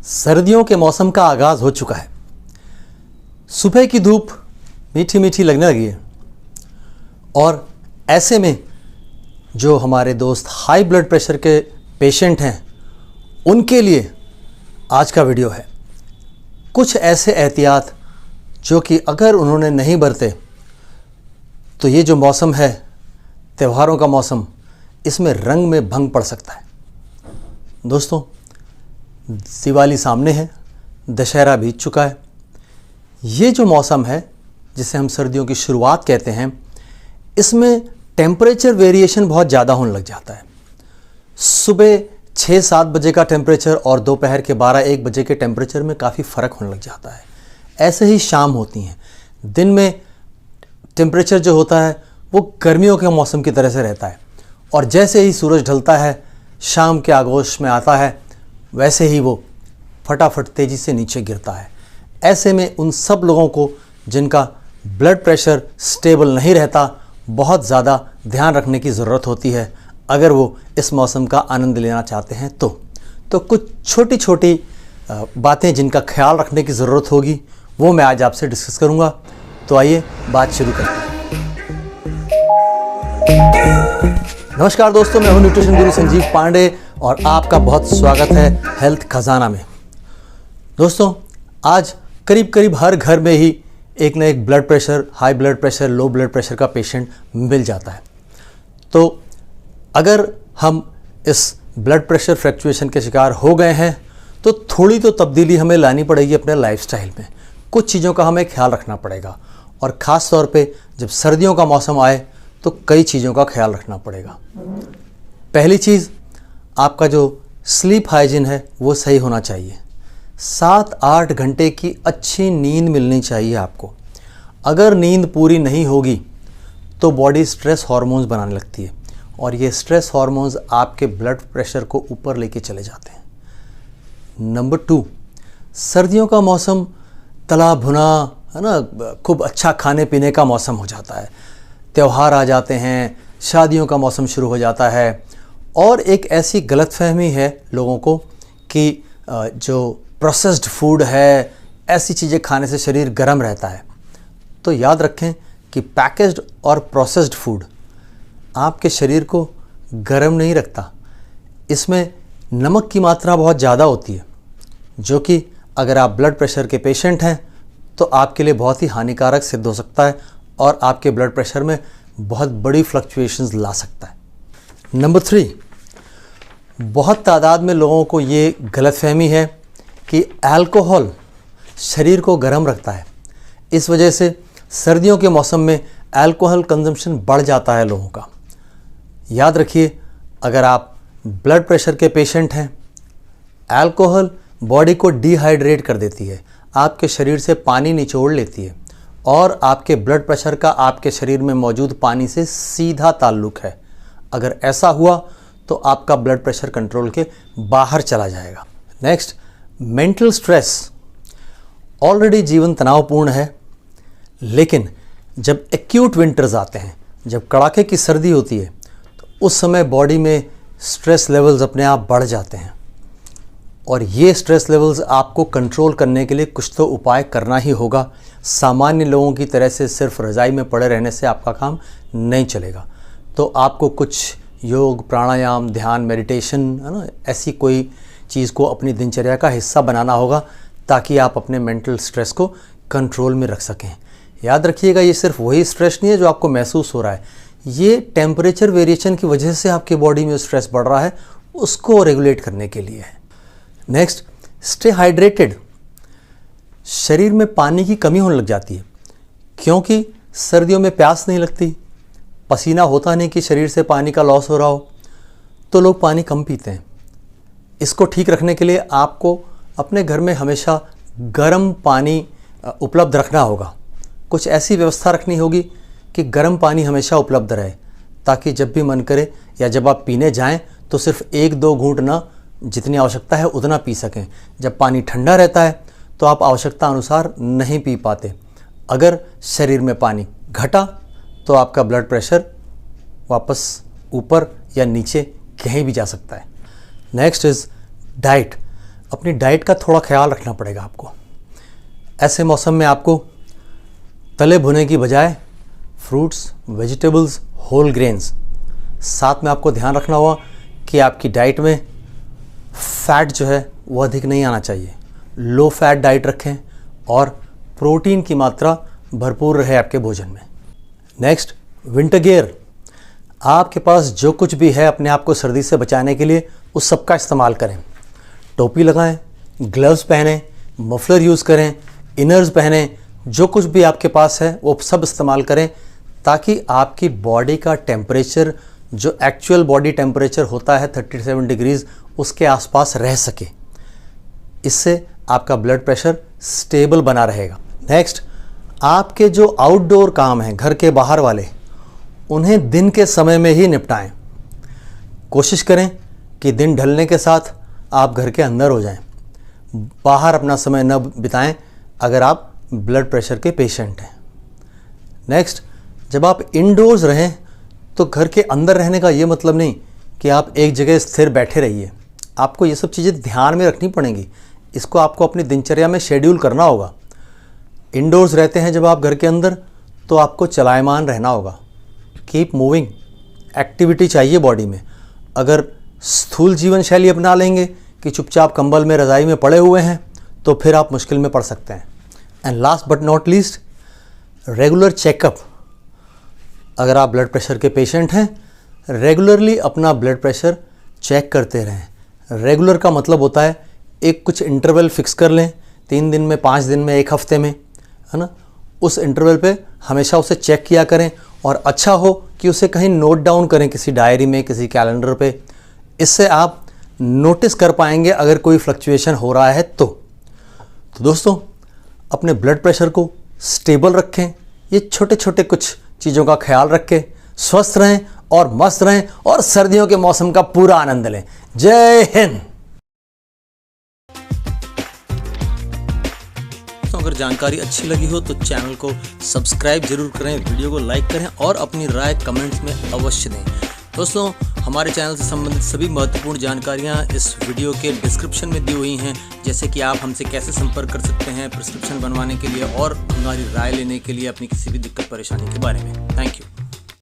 सर्दियों के मौसम का आगाज हो चुका है। सुबह की धूप मीठी मीठी लगने लगी है और ऐसे में जो हमारे दोस्त हाई ब्लड प्रेशर के पेशेंट हैं उनके लिए आज का वीडियो है। कुछ ऐसे एहतियात जो कि अगर उन्होंने नहीं बरते तो ये जो मौसम है, त्योहारों का मौसम, इसमें रंग में भंग पड़ सकता है। दोस्तों, दिवाली सामने है, दशहरा बीत चुका है। ये जो मौसम है जिसे हम सर्दियों की शुरुआत कहते हैं, इसमें टेम्परेचर वेरिएशन बहुत ज़्यादा होने लग जाता है। सुबह 6-7 बजे का टेम्परेचर और दोपहर के 12-1 बजे के टेम्परेचर में काफ़ी फ़र्क होने लग जाता है। ऐसे ही शाम होती हैं। दिन में टेम्परेचर जो होता है वो गर्मियों के मौसम की तरह से रहता है और जैसे ही सूरज ढलता है, शाम के आगोश में आता है, वैसे ही वो फटाफट तेज़ी से नीचे गिरता है। ऐसे में उन सब लोगों को जिनका ब्लड प्रेशर स्टेबल नहीं रहता, बहुत ज़्यादा ध्यान रखने की ज़रूरत होती है अगर वो इस मौसम का आनंद लेना चाहते हैं। तो कुछ छोटी छोटी बातें जिनका ख्याल रखने की ज़रूरत होगी वो मैं आज आपसे डिस्कस करूँगा। तो आइए बात शुरू करते हैं। नमस्कार दोस्तों, मैं हूं न्यूट्रिशन गुरु संजीव पांडे और आपका बहुत स्वागत है हेल्थ खजाना में। दोस्तों, आज करीब करीब हर घर में ही एक ना एक blood pressure, high blood pressure, low blood pressure का पेशेंट मिल जाता है। तो अगर हम इस ब्लड प्रेशर फ्लक्चुएशन के शिकार हो गए हैं तो थोड़ी तो तब्दीली हमें लानी पड़ेगी अपने लाइफस्टाइल में। कुछ चीज़ों का हमें ख्याल रखना पड़ेगा और ख़ास तौर पे जब सर्दियों का मौसम आए तो कई चीज़ों का ख्याल रखना पड़ेगा। पहली चीज़, आपका जो स्लीप हाइजीन है वो सही होना चाहिए। 7-8 घंटे की अच्छी नींद मिलनी चाहिए आपको। अगर नींद पूरी नहीं होगी तो बॉडी स्ट्रेस हार्मोन्स बनाने लगती है और ये स्ट्रेस हार्मोन्स आपके ब्लड प्रेशर को ऊपर लेके चले जाते हैं। नंबर 2, सर्दियों का मौसम तला भुना है ना, खूब अच्छा खाने पीने का मौसम हो जाता है। त्यौहार आ जाते हैं, शादियों का मौसम शुरू हो जाता है और एक ऐसी गलतफहमी है लोगों को कि जो प्रोसेस्ड फूड है, ऐसी चीज़ें खाने से शरीर गर्म रहता है। तो याद रखें कि पैकेज्ड और प्रोसेस्ड फूड आपके शरीर को गर्म नहीं रखता। इसमें नमक की मात्रा बहुत ज़्यादा होती है जो कि अगर आप ब्लड प्रेशर के पेशेंट हैं तो आपके लिए बहुत ही हानिकारक सिद्ध हो सकता है और आपके ब्लड प्रेशर में बहुत बड़ी फ्लक्चुएशंस ला सकता है। नंबर 3, बहुत तादाद में लोगों को ये गलतफहमी है कि अल्कोहल शरीर को गर्म रखता है। इस वजह से सर्दियों के मौसम में अल्कोहल कंजम्पशन बढ़ जाता है लोगों का। याद रखिए, अगर आप ब्लड प्रेशर के पेशेंट हैं, अल्कोहल बॉडी को डिहाइड्रेट कर देती है, आपके शरीर से पानी निचोड़ लेती है और आपके ब्लड प्रेशर का आपके शरीर में मौजूद पानी से सीधा ताल्लुक़ है। अगर ऐसा हुआ तो आपका ब्लड प्रेशर कंट्रोल के बाहर चला जाएगा। Next, mental stress. ऑलरेडी जीवन तनावपूर्ण है, लेकिन जब एक्यूट विंटर्स आते हैं, जब कड़ाके की सर्दी होती है, तो उस समय बॉडी में स्ट्रेस लेवल्स अपने आप बढ़ जाते हैं और ये स्ट्रेस लेवल्स आपको कंट्रोल करने के लिए कुछ तो उपाय करना ही होगा। सामान्य लोगों की तरह से सिर्फ रज़ाई में पड़े रहने से आपका काम नहीं चलेगा। तो आपको कुछ योग, प्राणायाम, ध्यान, मेडिटेशन, है ना, ऐसी कोई चीज़ को अपनी दिनचर्या का हिस्सा बनाना होगा ताकि आप अपने मेंटल स्ट्रेस को कंट्रोल में रख सकें। याद रखिएगा, ये सिर्फ वही स्ट्रेस नहीं है जो आपको महसूस हो रहा है, ये टेम्परेचर वेरिएशन की वजह से आपके बॉडी में स्ट्रेस बढ़ रहा है, उसको रेगुलेट करने के लिए है। Next, stay hydrated. शरीर में पानी की कमी होने लग जाती है क्योंकि सर्दियों में प्यास नहीं लगती, पसीना होता नहीं कि शरीर से पानी का लॉस हो रहा हो, तो लोग पानी कम पीते हैं। इसको ठीक रखने के लिए आपको अपने घर में हमेशा गर्म पानी उपलब्ध रखना होगा। कुछ ऐसी व्यवस्था रखनी होगी कि गर्म पानी हमेशा उपलब्ध रहे ताकि जब भी मन करे या जब आप पीने जाएं तो सिर्फ 1-2 घूंट ना, जितनी आवश्यकता है उतना पी सकें। जब पानी ठंडा रहता है तो आप आवश्यकता अनुसार नहीं पी पाते। अगर शरीर में पानी घटा तो आपका ब्लड प्रेशर वापस ऊपर या नीचे कहीं भी जा सकता है। Next is diet. अपनी डाइट का थोड़ा ख्याल रखना पड़ेगा आपको। ऐसे मौसम में आपको तले भुने की बजाय फ्रूट्स, वेजिटेबल्स, होल ग्रेन्स, साथ में आपको ध्यान रखना होगा कि आपकी डाइट में फैट जो है वो अधिक नहीं आना चाहिए। लो फैट डाइट रखें और प्रोटीन की मात्रा भरपूर रहे आपके भोजन में। Next, winter gear. आपके पास जो कुछ भी है अपने आप को सर्दी से बचाने के लिए उस सब का इस्तेमाल करें। टोपी लगाएं, ग्लव्स पहनें, मफलर यूज़ करें, इनर्स पहनें, जो कुछ भी आपके पास है वो सब इस्तेमाल करें ताकि आपकी बॉडी का टेम्परेचर, जो एक्चुअल बॉडी टेम्परेचर होता है 37 डिग्रीज़, उसके आसपास रह सके। इससे आपका ब्लड प्रेशर स्टेबल बना रहेगा। नेक्स्ट, आपके जो आउटडोर काम हैं, घर के बाहर वाले, उन्हें दिन के समय में ही निपटाएं। कोशिश करें कि दिन ढलने के साथ आप घर के अंदर हो जाएं, बाहर अपना समय न बिताएं अगर आप ब्लड प्रेशर के पेशेंट हैं। नेक्स्ट, जब आप इंडोर्स रहें तो घर के अंदर रहने का ये मतलब नहीं कि आप एक जगह स्थिर बैठे रहिए। आपको ये सब चीज़ें ध्यान में रखनी पड़ेंगी। इसको आपको अपनी दिनचर्या में शेड्यूल करना होगा। इंडोर्स रहते हैं जब आप घर के अंदर, तो आपको चलायमान रहना होगा। कीप मूविंग, एक्टिविटी चाहिए बॉडी में। अगर स्थूल जीवन शैली अपना लेंगे कि चुपचाप कंबल में, रज़ाई में पड़े हुए हैं, तो फिर आप मुश्किल में पड़ सकते हैं। And last but not least, regular checkup. अगर आप ब्लड प्रेशर के पेशेंट हैं, रेगुलरली अपना ब्लड प्रेशर चेक करते रहें। रेगुलर का मतलब होता है एक कुछ इंटरवल फिक्स कर लें, 3 दिन में, 5 दिन में, 1 हफ्ते में, है ना। उस इंटरवल पे हमेशा उसे चेक किया करें और अच्छा हो कि उसे कहीं नोट डाउन करें, किसी डायरी में, किसी कैलेंडर पे। इससे आप नोटिस कर पाएंगे अगर कोई फ्लक्चुएशन हो रहा है तो दोस्तों, अपने ब्लड प्रेशर को स्टेबल रखें। ये छोटे छोटे कुछ चीज़ों का ख्याल रखें, स्वस्थ रहें और मस्त रहें और सर्दियों के मौसम का पूरा आनंद लें। जय हिंद। अगर जानकारी अच्छी लगी हो तो चैनल को सब्सक्राइब जरूर करें, वीडियो को लाइक करें और अपनी राय कमेंट्स में अवश्य दें। दोस्तों, हमारे चैनल से संबंधित सभी महत्वपूर्ण जानकारियां इस वीडियो के डिस्क्रिप्शन में दी हुई हैं, जैसे कि आप हमसे कैसे संपर्क कर सकते हैं प्रिस्क्रिप्शन बनवाने के लिए और हमारी राय लेने के लिए अपनी किसी भी दिक्कत परेशानी के बारे में। Thank you.